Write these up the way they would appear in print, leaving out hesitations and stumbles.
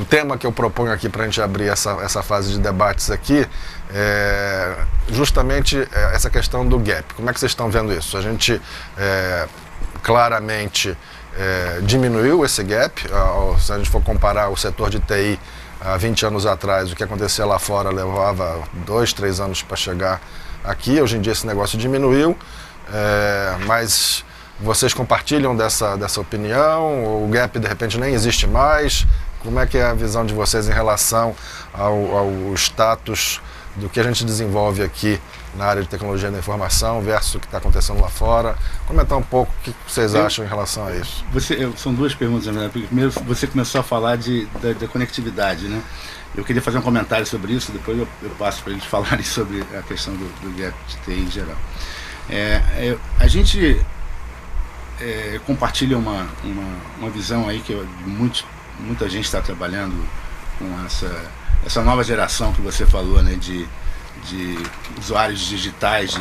tema que eu proponho aqui para a gente abrir essa fase de debates aqui é justamente essa questão do gap. Como é que vocês estão vendo isso? A gente claramente diminuiu esse gap. Se a gente for comparar o setor de TI há 20 anos atrás, o que acontecia lá fora levava 2, 3 anos para chegar aqui. Hoje em dia esse negócio diminuiu, mas vocês compartilham dessa opinião? O gap de repente nem existe mais? Como é que é a visão de vocês em relação ao status do que a gente desenvolve aqui na área de tecnologia da informação versus o que está acontecendo lá fora? Comentar um pouco o que vocês acham em relação a isso. São duas perguntas, né? Primeiro, você começou a falar da conectividade, né? Eu queria fazer um comentário sobre isso, depois eu passo para a gente falarem sobre a questão do gap de TI em geral. A gente compartilha uma visão aí que muita gente está trabalhando com essa nova geração que você falou, né, de usuários digitais,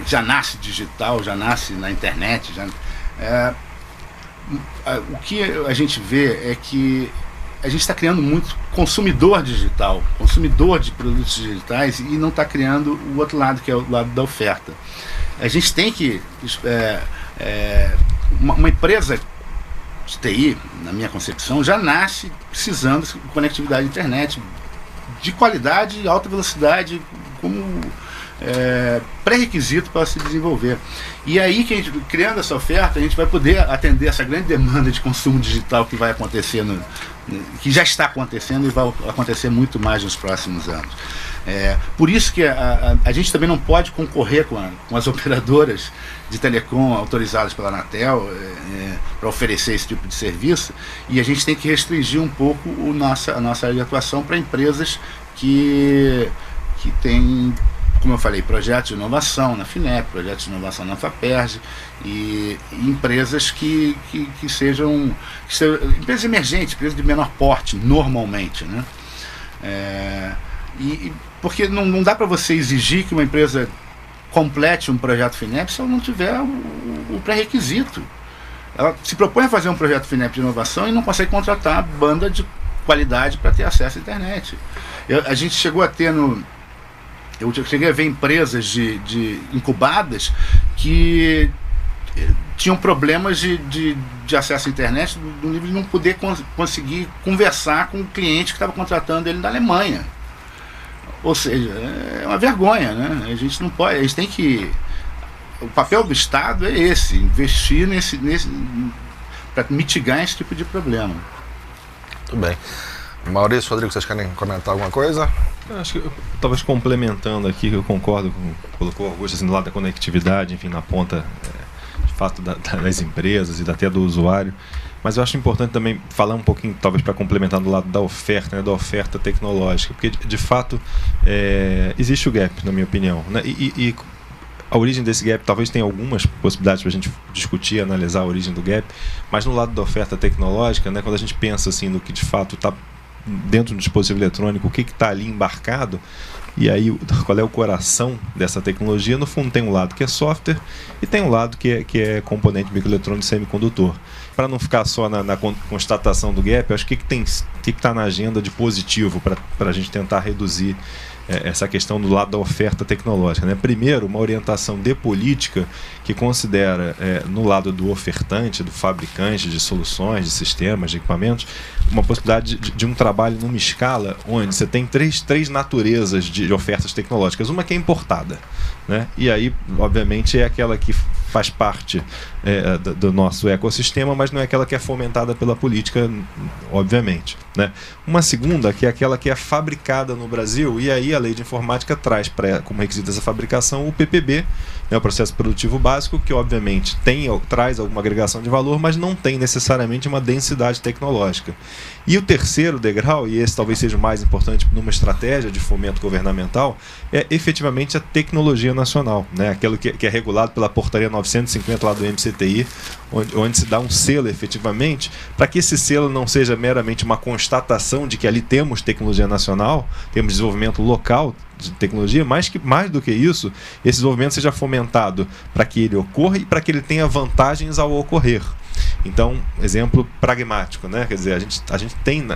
já nasce digital, já nasce na internet. O que a gente vê é que a gente está criando muito consumidor digital, consumidor de produtos digitais, e não está criando o outro lado, que é o lado da oferta. A gente tem que... uma empresa de TI, na minha concepção, já nasce precisando de conectividade à internet de qualidade e alta velocidade como pré-requisito para se desenvolver. E aí, que a gente, criando essa oferta, a gente vai poder atender essa grande demanda de consumo digital que vai acontecer, que já está acontecendo e vai acontecer muito mais nos próximos anos. Por isso que a gente também não pode concorrer com as operadoras de telecom autorizadas pela Anatel para oferecer esse tipo de serviço, e a gente tem que restringir um pouco a nossa área de atuação para empresas que têm, como eu falei, projetos de inovação na FINEP, projetos de inovação na FAPERJ, e empresas que sejam empresas emergentes, empresas de menor porte, normalmente, né? Porque não dá para você exigir que uma empresa complete um projeto FINEP se ela não tiver o pré-requisito. Ela se propõe a fazer um projeto FINEP de inovação e não consegue contratar a banda de qualidade para ter acesso à internet. A gente chegou a ter eu cheguei a ver empresas de incubadas que tinham problemas de acesso à internet, do nível de não poder conseguir conversar com o cliente que estava contratando ele da Alemanha. Ou seja, é uma vergonha, né? A gente não pode, a gente tem que... O papel do Estado é esse, investir para mitigar esse tipo de problema. Tudo bem. Maurício, Rodrigo, vocês querem comentar alguma coisa? Eu acho que, talvez complementando aqui, que eu concordo com o que colocou o Augusto, assim, do lado da conectividade, enfim, na ponta, de fato, das empresas e até do usuário. Mas eu acho importante também falar um pouquinho, talvez para complementar, do lado da oferta, né, da oferta tecnológica, porque de fato existe o gap, na minha opinião, né, e a origem desse gap talvez tenha algumas possibilidades para a gente discutir, analisar a origem do gap, mas no lado da oferta tecnológica, né, quando a gente pensa assim, no que de fato está dentro do dispositivo eletrônico, o que está ali embarcado, e aí qual é o coração dessa tecnologia, no fundo tem um lado que é software e tem um lado que é componente microeletrônico semicondutor. Para não ficar só na constatação do gap, eu acho que está na agenda de positivo para a gente tentar reduzir essa questão do lado da oferta tecnológica, né? Primeiro, uma orientação de política que considera, no lado do ofertante, do fabricante de soluções, de sistemas, de equipamentos, uma possibilidade de um trabalho numa escala onde você tem três naturezas de ofertas tecnológicas. Uma que é importada, né? E aí, obviamente, é aquela que faz parte do nosso ecossistema, mas não é aquela que é fomentada pela política, obviamente, né? Uma segunda, que é aquela que é fabricada no Brasil, e aí a lei de informática traz como requisito dessa fabricação o PPB, né, o processo produtivo básico, que obviamente traz alguma agregação de valor, mas não tem necessariamente uma densidade tecnológica. E o terceiro degrau, e esse talvez seja o mais importante numa estratégia de fomento governamental, é efetivamente a tecnologia nacional, né? Aquilo que é regulado pela portaria 950 lá do MCTI, onde se dá um selo efetivamente, para que esse selo não seja meramente uma constatação de que ali temos tecnologia nacional, temos desenvolvimento local de tecnologia, mas que mais do que isso, esse desenvolvimento seja fomentado para que ele ocorra e para que ele tenha vantagens ao ocorrer. Então, exemplo pragmático, né? Quer dizer, a gente tem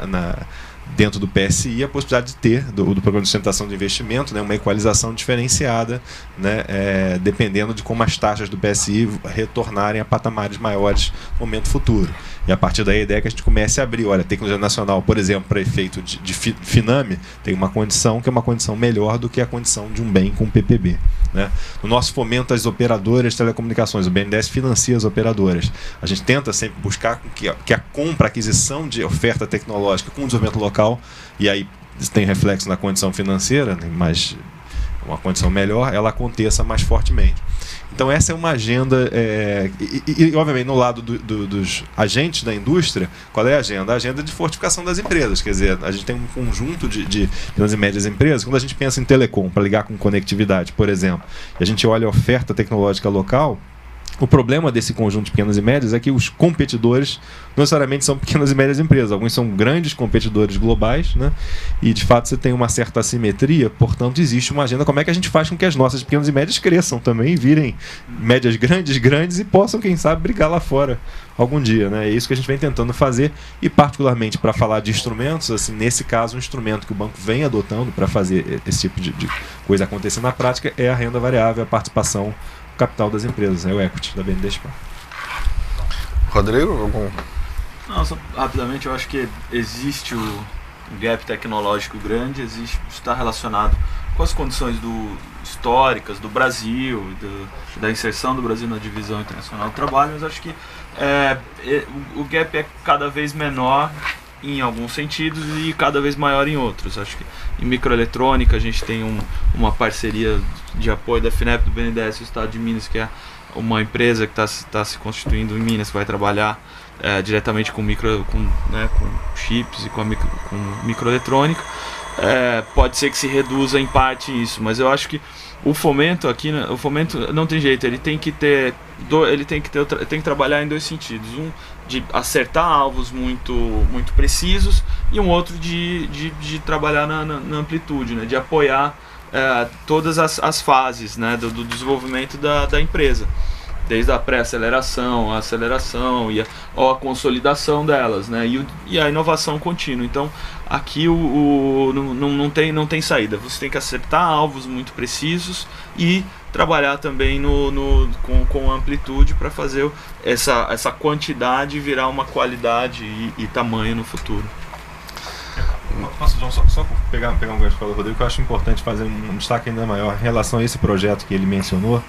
dentro do PSI a possibilidade de ter, do Programa de Sustentação de Investimento, né, uma equalização diferenciada, né, dependendo de como as taxas do PSI retornarem a patamares maiores no momento futuro. E a partir daí a ideia é que a gente comece a abrir, olha, a tecnologia nacional, por exemplo, para efeito de Finame, tem uma condição que é uma condição melhor do que a condição de um bem com PPB. Né? No nosso fomento às operadoras de telecomunicações, o BNDES financia as operadoras. A gente tenta sempre buscar que a compra, a aquisição de oferta tecnológica com desenvolvimento local, e aí tem reflexo na condição financeira, mas uma condição melhor, ela aconteça mais fortemente. Então essa é uma agenda, obviamente no lado dos agentes da indústria, qual é a agenda? A agenda de fortificação das empresas, quer dizer, a gente tem um conjunto de pequenas e médias empresas. Quando a gente pensa em telecom, para ligar com conectividade, por exemplo, e a gente olha a oferta tecnológica local, o problema desse conjunto de pequenas e médias é que os competidores não necessariamente são pequenas e médias empresas. Alguns são grandes competidores globais, né? E de fato você tem uma certa assimetria, portanto existe uma agenda. Como é que a gente faz com que as nossas pequenas e médias cresçam também, virem médias grandes e possam, quem sabe, brigar lá fora algum dia, né? É isso que a gente vem tentando fazer, e particularmente para falar de instrumentos, assim, nesse caso um instrumento que o banco vem adotando para fazer esse tipo de coisa acontecer na prática é a renda variável, a participação capital das empresas, o equity da BNDES. Rodrigo, algum? Não, só rapidamente, eu acho que existe um gap tecnológico grande, está relacionado com as condições históricas do Brasil, da inserção do Brasil na divisão internacional do trabalho, mas acho que o gap é cada vez menor em alguns sentidos e cada vez maior em outros. Acho que em microeletrônica a gente tem uma parceria de apoio da FINEP, do BNDES e do Estado de Minas, que é uma empresa que está se constituindo em Minas, que vai trabalhar diretamente com chips e com microeletrônica. Pode ser que se reduza em parte isso, mas eu acho que o fomento aqui, o fomento não tem jeito, ele tem que trabalhar em dois sentidos: um de acertar alvos muito precisos, e um outro de trabalhar na amplitude, né, de apoiar todas as fases, né, do desenvolvimento da empresa, desde a pré-aceleração, a aceleração e a consolidação delas, né, e a inovação contínua. Então aqui não tem saída, você tem que acertar alvos muito precisos e trabalhar também com amplitude para fazer essa quantidade virar uma qualidade e tamanho no futuro. Posso, João, só pegar um gancho que falou o Rodrigo, que eu acho importante fazer um destaque ainda maior em relação a esse projeto que ele mencionou.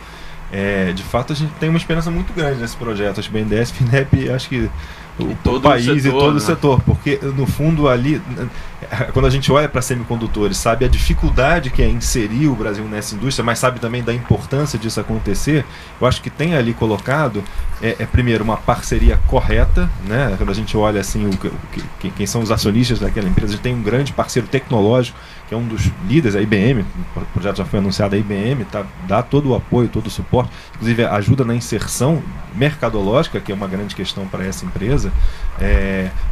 De fato, a gente tem uma esperança muito grande nesse projeto. Acho que o BNDES, FINEP, acho que o país e todo o setor, porque no fundo ali, quando a gente olha para semicondutores, sabe a dificuldade que é inserir o Brasil nessa indústria, mas sabe também da importância disso acontecer. Eu acho que tem ali colocado, primeiro, uma parceria correta, né? Quando a gente olha assim, quem são os acionistas daquela empresa, a gente tem um grande parceiro tecnológico, que é um dos líderes, a IBM, o projeto já foi anunciado, a IBM dá todo o apoio, todo o suporte, inclusive ajuda na inserção mercadológica, que é uma grande questão para essa empresa,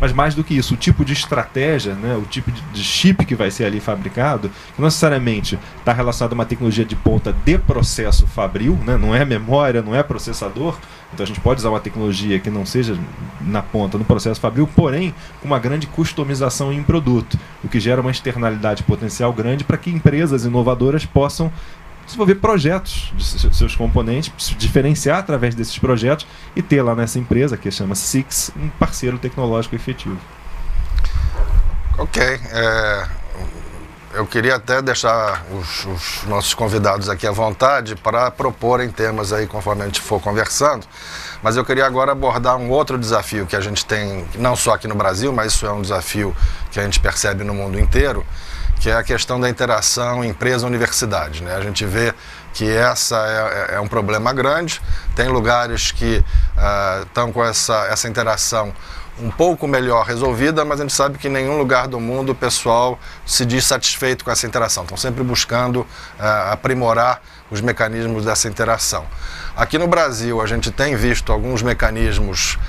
mas mais do que isso, o tipo de estratégia, né, o tipo de chip que vai ser ali fabricado, que não necessariamente está relacionado a uma tecnologia de ponta de processo fabril, né, não é memória, não é processador. Então a gente pode usar uma tecnologia que não seja na ponta, no processo fabril, porém com uma grande customização em produto, o que gera uma externalidade potencial grande para que empresas inovadoras possam desenvolver projetos de seus componentes, se diferenciar através desses projetos e ter lá nessa empresa, que chama SIX, um parceiro tecnológico efetivo. Ok. Eu queria até deixar os nossos convidados aqui à vontade para proporem temas aí conforme a gente for conversando, mas eu queria agora abordar um outro desafio que a gente tem, não só aqui no Brasil, mas isso é um desafio que a gente percebe no mundo inteiro, que é a questão da interação empresa-universidade, né? A gente vê que essa é um problema grande, tem lugares que estão com essa interação um pouco melhor resolvida, mas a gente sabe que em nenhum lugar do mundo o pessoal se diz satisfeito com essa interação. Estão sempre buscando aprimorar os mecanismos dessa interação. Aqui no Brasil a gente tem visto alguns mecanismos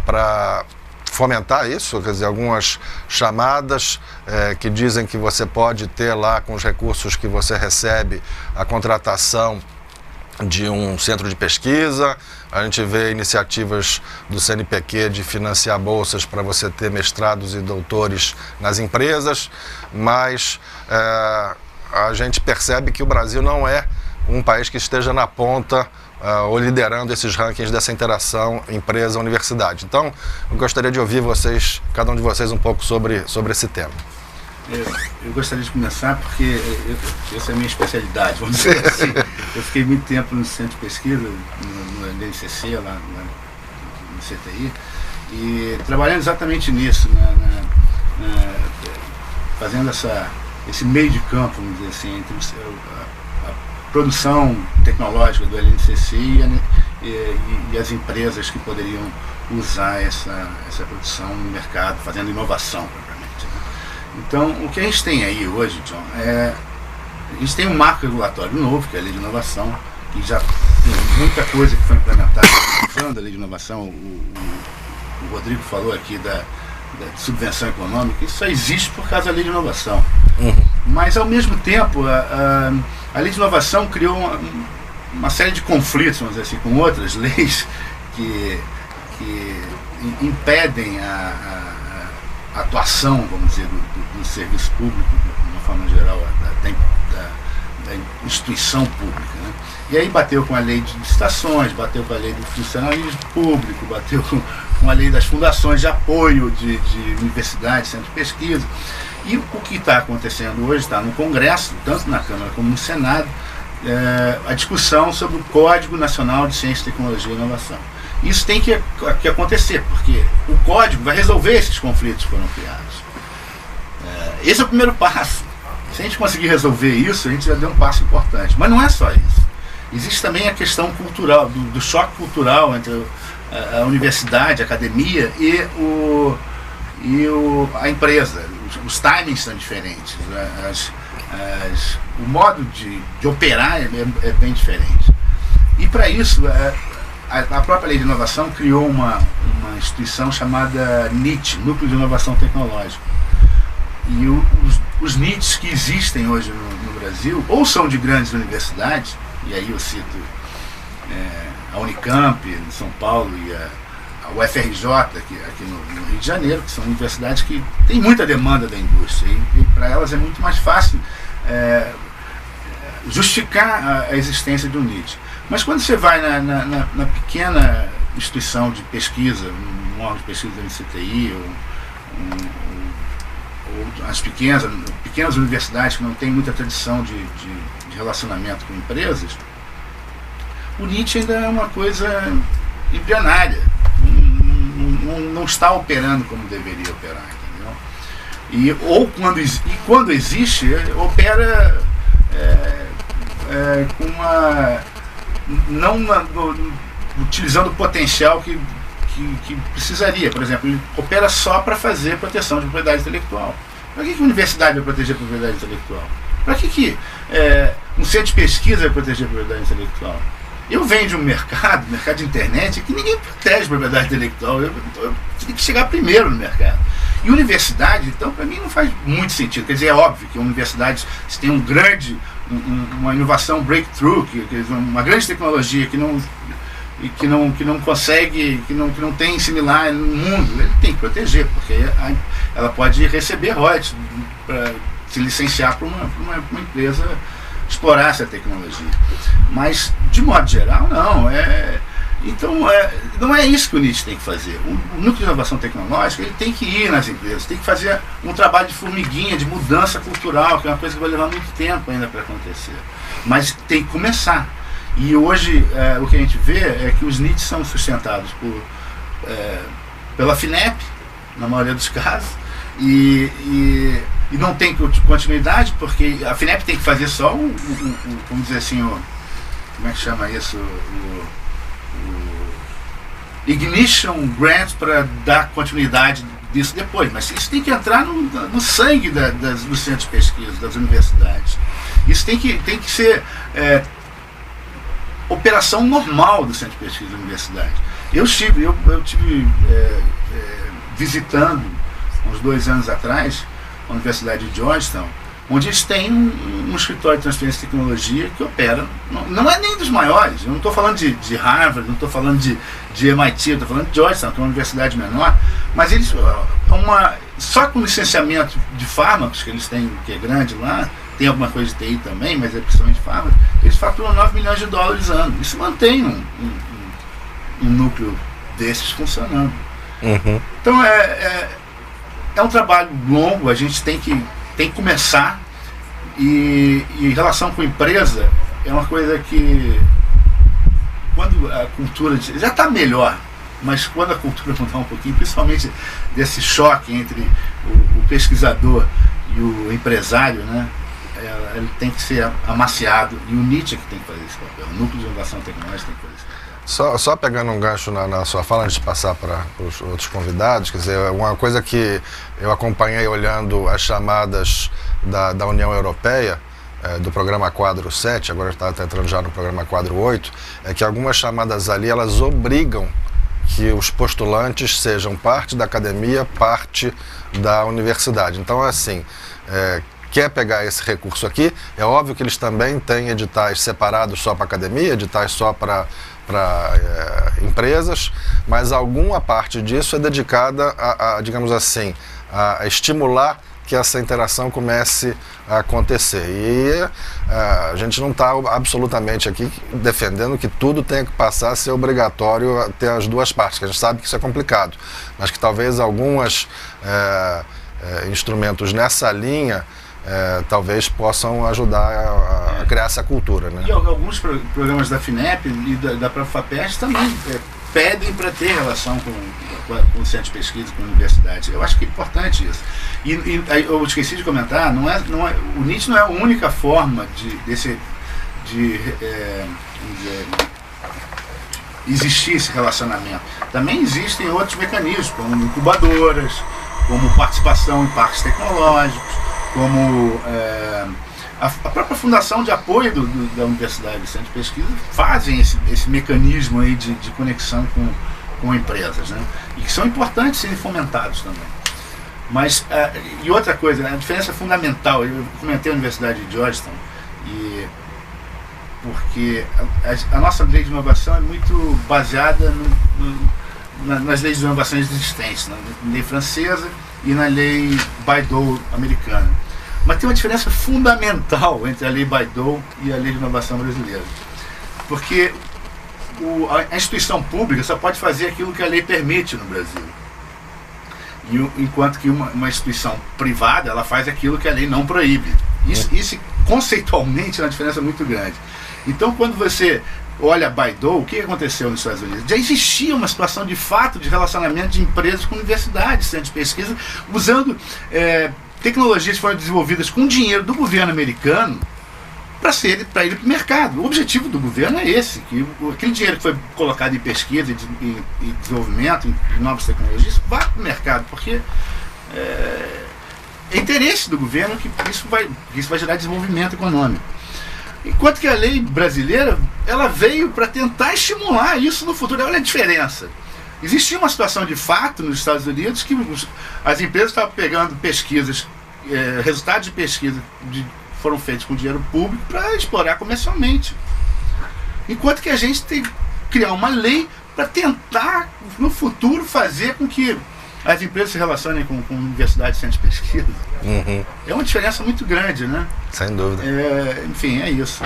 para fomentar isso, quer dizer, algumas chamadas que dizem que você pode ter lá com os recursos que você recebe a contratação de um centro de pesquisa, a gente vê iniciativas do CNPq de financiar bolsas para você ter mestrados e doutores nas empresas, mas a gente percebe que o Brasil não é um país que esteja na ponta ou liderando esses rankings dessa interação empresa-universidade. Então, eu gostaria de ouvir vocês, cada um de vocês, um pouco sobre esse tema. Eu gostaria de começar porque essa é a minha especialidade, vamos dizer assim. Eu fiquei muito tempo no centro de pesquisa, no NCC, lá no CTI, e trabalhando exatamente nisso, fazendo esse meio de campo, vamos dizer assim, entre a produção tecnológica do LNCC e as empresas que poderiam usar essa produção no mercado, fazendo inovação propriamente, né? Então, o que a gente tem aí hoje, John, a gente tem um marco regulatório novo, que é a Lei de Inovação, que já tem muita coisa que foi implementada usando a Lei de Inovação. O Rodrigo falou aqui da subvenção econômica, isso só existe por causa da Lei de Inovação. Mas, ao mesmo tempo, a Lei de Inovação criou uma série de conflitos, vamos dizer assim, com outras leis que impedem a atuação, vamos dizer, do serviço público, de uma forma geral, da instituição pública, né? E aí bateu com a lei de licitações, bateu com a lei do funcionalismo público, bateu com a lei das fundações de apoio de universidades, centros de pesquisa. E o que está acontecendo hoje está no Congresso, tanto na Câmara como no Senado, a discussão sobre o Código Nacional de Ciência, Tecnologia e Inovação. Isso tem que acontecer, porque o código vai resolver esses conflitos que foram criados. Esse é o primeiro passo. Se a gente conseguir resolver isso, a gente já deu um passo importante. Mas não é só isso. Existe também a questão cultural, do choque cultural entre a universidade, a academia e a empresa. Os timings são diferentes. O modo de operar é bem diferente. E para isso, a própria Lei de Inovação criou uma instituição chamada NIT, Núcleo de Inovação Tecnológica. E os NITs que existem hoje no Brasil, ou são de grandes universidades, e aí eu cito a Unicamp, em São Paulo, e a UFRJ, aqui no Rio de Janeiro, que são universidades que têm muita demanda da indústria, e para elas é muito mais fácil justificar a existência de um NIT. Mas quando você vai na pequena instituição de pesquisa, um órgão de pesquisa da NCTI, ou as pequenas universidades que não têm muita tradição de relacionamento com empresas, o NIT ainda é uma coisa embrionária, não está operando como deveria operar, entendeu? Quando existe, opera com utilizando o potencial que precisaria. Por exemplo, ele opera só para fazer proteção de propriedade intelectual. Para que a universidade vai proteger a propriedade intelectual? Para que um centro de pesquisa vai proteger a propriedade intelectual? Eu venho de um mercado de internet, que ninguém protege a propriedade intelectual. Eu tenho que chegar primeiro no mercado. E universidade, então, para mim não faz muito sentido. Quer dizer, é óbvio que a universidade, se tem uma inovação breakthrough, uma grande tecnologia que não consegue, que não tem similar no mundo, ele tem que proteger, porque ela pode receber royalties para se licenciar para uma empresa explorar essa tecnologia. Mas, de modo geral, não. Então, não é isso que o NIT tem que fazer. O Núcleo de Inovação Tecnológica, ele tem que ir nas empresas, tem que fazer um trabalho de formiguinha, de mudança cultural, que é uma coisa que vai levar muito tempo ainda para acontecer. Mas tem que começar. E hoje, o que a gente vê é que os NITs são sustentados pela FINEP, na maioria dos casos, e não tem continuidade, porque a FINEP tem que fazer só vamos dizer assim, como é que chama isso? O Ignition Grant para dar continuidade disso depois, mas isso tem que entrar no sangue dos centros de pesquisa, das universidades. Isso tem que ser operação normal do centro de pesquisa da universidade. Eu tive visitando, uns 2 anos atrás, a Universidade de Georgetown, onde eles têm um escritório de transferência de tecnologia que opera, não é nem dos maiores, eu não estou falando de Harvard, não estou falando de MIT, eu estou falando de Georgetown, que é uma universidade menor, mas eles, só com licenciamento de fármacos que eles têm, que é grande lá, tem alguma coisa de TI também, mas é principalmente fármacos, eles faturam $9 milhões ano. Isso mantém um núcleo desses funcionando. Uhum. Então é um trabalho longo, a gente tem que começar, e em relação com a empresa, é uma coisa que quando a cultura já está melhor, mas quando a cultura mudar um pouquinho, principalmente desse choque entre o pesquisador e o empresário, né, ele tem que ser amaciado, e o Nietzsche que tem que fazer esse papel, o núcleo de inovação tecnológica tem que fazer esse papel. Só pegando um gancho na sua fala, antes de passar para os outros convidados, quer dizer, uma coisa que eu acompanhei olhando as chamadas da União Europeia, do programa Quadro 7, agora está entrando já no programa Quadro 8, é que algumas chamadas ali, elas obrigam que os postulantes sejam parte da academia, parte da universidade. Então, assim, quer pegar esse recurso aqui, é óbvio que eles também têm editais separados só para academia, editais só para empresas, mas alguma parte disso é dedicada digamos assim, a estimular que essa interação comece a acontecer. E a gente não está absolutamente aqui defendendo que tudo tenha que passar a ser obrigatório ter as duas partes, que a gente sabe que isso é complicado, mas que talvez alguns instrumentos nessa linha talvez possam ajudar a criar essa cultura, né? E alguns programas da FINEP e da própria FAPEST também pedem para ter relação com o centro de pesquisa, com a universidade. Eu acho que é importante isso. E eu esqueci de comentar, o Nietzsche não é a única forma de existir esse relacionamento. Também existem outros mecanismos, como incubadoras, como participação em parques tecnológicos, como a própria fundação de apoio da universidade e centro de pesquisa fazem esse mecanismo aí de conexão com empresas, né? E que são importantes serem fomentados também. Mas, e outra coisa, a diferença fundamental, eu comentei a Universidade de Georgetown, porque a nossa lei de inovação é muito baseada nas leis de inovação existentes, na lei francesa e na lei Bayh-Dole americana. Mas tem uma diferença fundamental entre a lei Bayh-Dole e a lei de inovação brasileira. Porque a instituição pública só pode fazer aquilo que a lei permite no Brasil. Enquanto que uma instituição privada, ela faz aquilo que a lei não proíbe. Isso conceitualmente é uma diferença muito grande. Então, quando você olha a Bayh-Dole, o que aconteceu nos Estados Unidos? Já existia uma situação de fato de relacionamento de empresas com universidades, centros de pesquisa, usando tecnologias que foram desenvolvidas com dinheiro do governo americano para ir para o mercado. O objetivo do governo é esse, que aquele dinheiro que foi colocado em pesquisa e desenvolvimento, em novas tecnologias, vá para o mercado, porque é interesse do governo que isso vai gerar desenvolvimento econômico. Enquanto que a lei brasileira, ela veio para tentar estimular isso no futuro. Olha a diferença. Existia uma situação de fato nos Estados Unidos que as empresas estavam pegando pesquisas, resultados de pesquisa foram feitos com dinheiro público para explorar comercialmente. Enquanto que a gente tem que criar uma lei para tentar, no futuro, fazer com que as empresas se relacionem com universidades e centros de pesquisa. Uhum. É uma diferença muito grande, né? Sem dúvida. Enfim, é isso.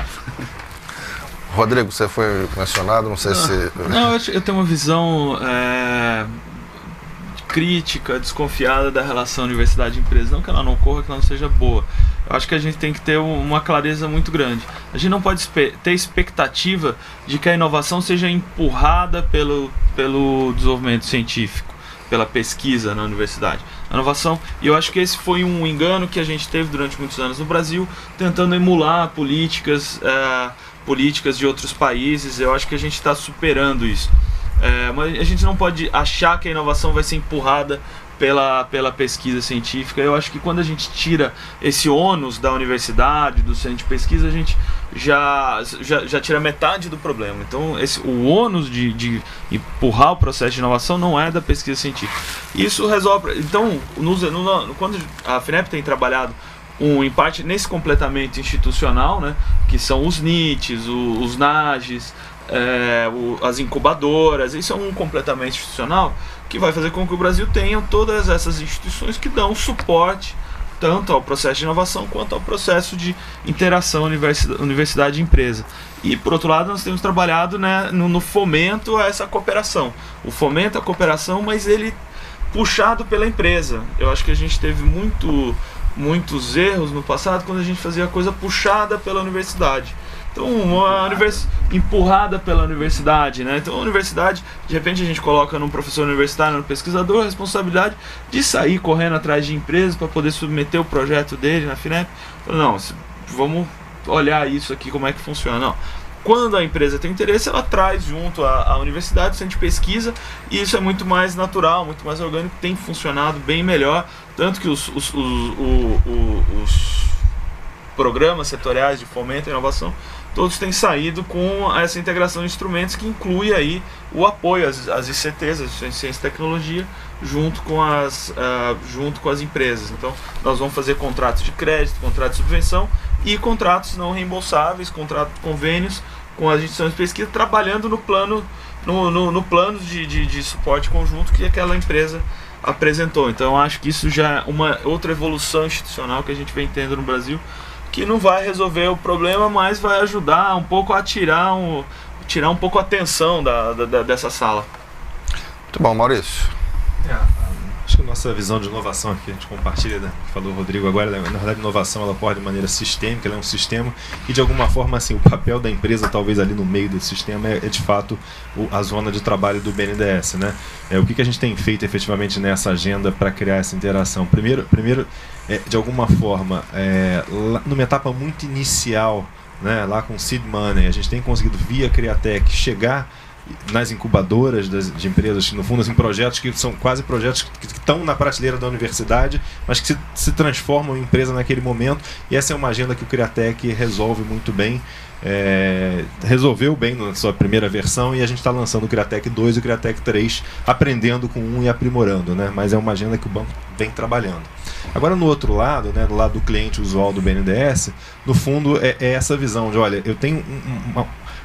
Rodrigo, você foi mencionado, não sei se... Não, eu tenho uma visão crítica, desconfiada da relação universidade e empresa. Não que ela não ocorra, que ela não seja boa. Eu acho que a gente tem que ter uma clareza muito grande. A gente não pode ter expectativa de que a inovação seja empurrada pelo desenvolvimento científico, pela pesquisa na universidade. A inovação, e eu acho que esse foi um engano que a gente teve durante muitos anos no Brasil, tentando emular políticas de outros países. Eu acho que a gente está superando isso. Mas a gente não pode achar que a inovação vai ser empurrada pela pesquisa científica. Eu acho que quando a gente tira esse ônus da universidade, do centro de pesquisa, a gente já tira metade do problema. Então o ônus de empurrar o processo de inovação não é da pesquisa científica. Isso resolve. Então, quando a FINEP tem trabalhado em parte nesse completamento institucional, né, que são os NITs, os NAGs, as incubadoras. Isso é um completamento institucional que vai fazer com que o Brasil tenha todas essas instituições que dão suporte tanto ao processo de inovação quanto ao processo de interação universidade e empresa. E, por outro lado, nós temos trabalhado, né, no fomento a essa cooperação. O fomento à cooperação, mas ele puxado pela empresa. Eu acho que a gente teve muitos erros no passado quando a gente fazia a coisa puxada pela universidade. Então, empurrada pela universidade, né? Então, a universidade, de repente, a gente coloca num professor universitário, no pesquisador, a responsabilidade de sair correndo atrás de empresas para poder submeter o projeto dele na FINEP. Então, não, vamos olhar isso aqui, como é que funciona. Não. Quando a empresa tem interesse, ela traz junto à universidade, o centro de pesquisa, e isso é muito mais natural, muito mais orgânico, tem funcionado bem melhor, tanto que os programas setoriais de fomento e inovação, todos têm saído com essa integração de instrumentos que inclui aí o apoio às ICTs, as Ciência e Tecnologia, junto com as empresas. Então, nós vamos fazer contratos de crédito, contratos de subvenção e contratos não reembolsáveis, convênios com as instituições de pesquisa, trabalhando no plano de suporte conjunto que aquela empresa apresentou. Então, acho que isso já é uma outra evolução institucional que a gente vem tendo no Brasil, que não vai resolver o problema, mas vai ajudar um pouco a tirar um pouco a tensão dessa sala. Muito bom, Maurício. Acho que a nossa visão de inovação aqui, a gente compartilha, né, que falou o Rodrigo agora, na verdade a inovação ela ocorre de maneira sistêmica, ela é um sistema e de alguma forma assim, o papel da empresa talvez ali no meio desse sistema é de fato a zona de trabalho do BNDES, né? O que a gente tem feito efetivamente nessa agenda para criar essa interação? Primeiro de alguma forma, numa etapa muito inicial, né, lá com Seed Money, a gente tem conseguido via Criatec chegar nas incubadoras de empresas, no fundo, assim, projetos que são quase projetos que estão na prateleira da universidade, mas que se transformam em empresa naquele momento, e essa é uma agenda que o Criatec resolve muito bem, resolveu bem na sua primeira versão, e a gente está lançando o Criatec 2 e o Criatec 3, aprendendo com um e aprimorando, né? Mas é uma agenda que o banco vem trabalhando. Agora, no outro lado, né, do lado do cliente usual do BNDES, no fundo é essa visão de, olha, eu tenho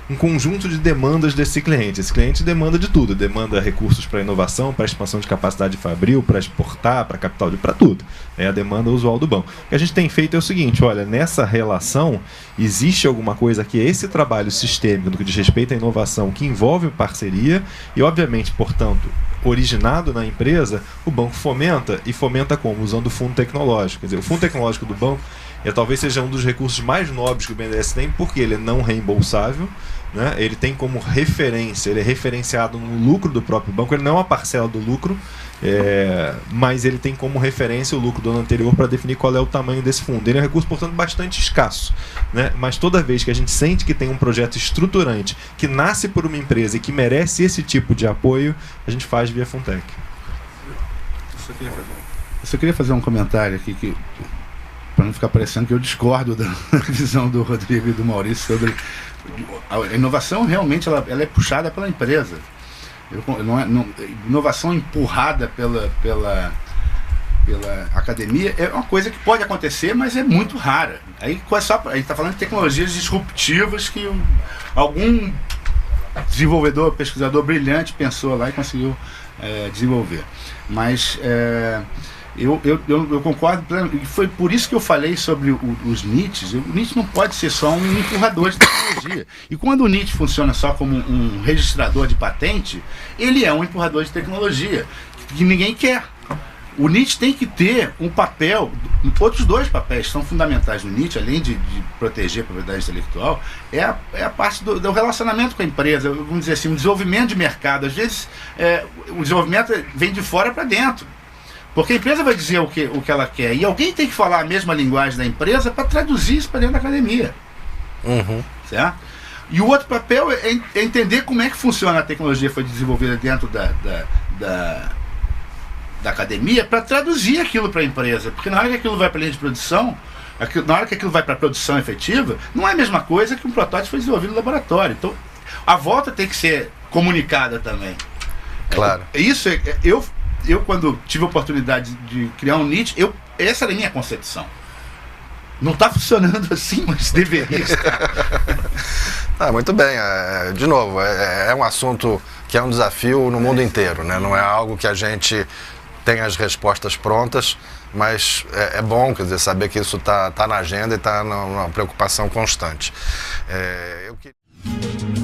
um conjunto de demandas desse cliente. Esse cliente demanda de tudo, demanda recursos para inovação, para expansão de capacidade fabril, para exportar, para capital para tudo. É a demanda usual do banco. O que a gente tem feito é o seguinte, olha, nessa relação existe alguma coisa que é esse trabalho sistêmico do que diz respeito à inovação que envolve parceria e, obviamente, portanto, originado na empresa, o banco fomenta, e fomenta como? Usando o fundo tecnológico. Quer dizer, o fundo tecnológico do banco talvez seja um dos recursos mais nobres que o BNDES tem, porque ele é não reembolsável, né? Ele tem como referência, ele é referenciado no lucro do próprio banco, ele não é uma parcela do lucro, mas ele tem como referência o lucro do ano anterior para definir qual é o tamanho desse fundo. Ele é um recurso, portanto, bastante escasso, né? Mas toda vez que a gente sente que tem um projeto estruturante que nasce por uma empresa e que merece esse tipo de apoio, a gente faz via Funtech. Eu só queria fazer um comentário aqui para não ficar parecendo que eu discordo da visão do Rodrigo e do Maurício sobre a inovação. Realmente ela é puxada pela empresa. Inovação empurrada pela academia é uma coisa que pode acontecer, mas é muito rara. A gente está falando de tecnologias disruptivas que algum desenvolvedor, pesquisador brilhante pensou lá e conseguiu desenvolver. Mas eu concordo plenamente. Foi por isso que eu falei sobre os NITs. O NIT não pode ser só um empurrador de tecnologia. E quando o NIT funciona só como um registrador de patente, ele é um empurrador de tecnologia que ninguém quer. O NIT tem que ter um papel, outros dois papéis são fundamentais no NIT, além de proteger a propriedade intelectual, é a parte do relacionamento com a empresa, vamos dizer assim, um desenvolvimento de mercado. Às vezes o desenvolvimento vem de fora para dentro. Porque a empresa vai dizer o que ela quer, e alguém tem que falar a mesma linguagem da empresa para traduzir isso para dentro da academia. Uhum. Certo? E o outro papel é entender como é que funciona a tecnologia que foi desenvolvida dentro da academia para traduzir aquilo para a empresa. Porque na hora que aquilo vai para a linha de produção, na hora que aquilo vai para a produção efetiva, não é a mesma coisa que um protótipo foi desenvolvido no laboratório. Então, a volta tem que ser comunicada também. Claro. Eu quando tive a oportunidade de criar um NIT, essa era a minha concepção. Não está funcionando assim, mas deveria estar. Muito bem. De novo, é um assunto que é um desafio no mundo inteiro, né? Não é algo que a gente tem as respostas prontas, mas é bom, quer dizer, saber que isso tá na agenda e está numa preocupação constante. Eu queria...